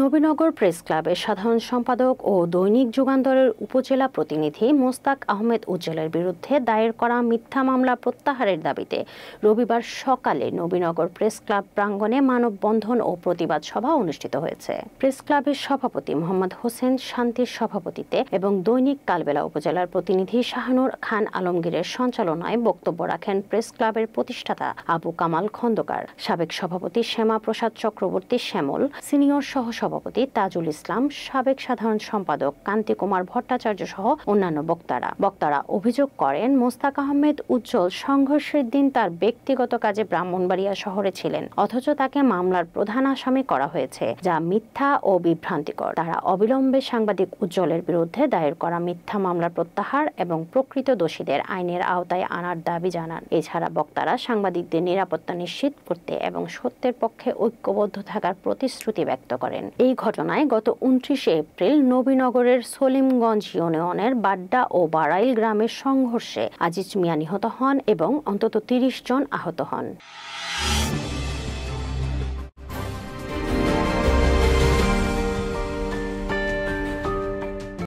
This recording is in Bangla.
নবীনগর প্রেস ক্লাবের সাধারণ সম্পাদক ও দৈনিক যুগান্তরের উপজেলা প্রতিনিধি মোস্তাক আহমেদ উজ্জ্বলের বিরুদ্ধে দায়ের করা মিথ্যা মামলা প্রত্যাহারের দাবিতে রবিবার সকালে নবীনগর প্রেস ক্লাব প্রাঙ্গণে মানববন্ধন ও প্রতিবাদ সভা অনুষ্ঠিত হয়েছে। প্রেস ক্লাবের সভাপতি মোহাম্মদ হোসেন শান্তির সভাপতিত্বে এবং দৈনিক কালবেলা উপজেলার প্রতিনিধি শাহানুর খান আলমগীরের সঞ্চালনায় বক্তব্য রাখেন প্রেস ক্লাবের প্রতিষ্ঠাতা আবু কামাল খন্দকার, সাবেক সভাপতি শ্যামা প্রসাদ চক্রবর্তী শ্যামল, সিনিয়র সভাপতি তাজুল ইসলাম, সাবেক সাধারণ সম্পাদক কান্তি কুমার ভট্টাচার্য সহ অন্যান্য বক্তারা অভিযোগ করেন মোস্তাক আহমেদ উজ্জ্বল সংঘর্ষের দিন তার ব্যক্তিগত কাজে ব্রাহ্মণবাড়িয়া শহরে ছিলেন, অথচ তাকে মামলার প্রধান আসামি করা হয়েছে, যা মিথ্যা ও বিভ্রান্তিকর। তারা অবিলম্বে সাংবাদিক উজ্জ্বলের বিরুদ্ধে দায়ের করা মিথ্যা মামলা প্রত্যাহার এবং প্রকৃত দোষীদের আইনের আওতায় আনার দাবি জানান। এছাড়া বক্তারা সাংবাদিকদের নিরাপত্তা নিশ্চিত করতে এবং সত্যের পক্ষে ঐক্যবদ্ধ থাকার প্রতিশ্রুতি ব্যক্ত করেন। এই ঘটনায় গত 29 এপ্রিল নবীনগরের সলিমগঞ্জ ইউনিয়নের বাড্ডা ও বাড়াইল গ্রামের সংঘর্ষে আজিজ মিয়া নিহত হন এবং অন্তত 30 জন আহত হন।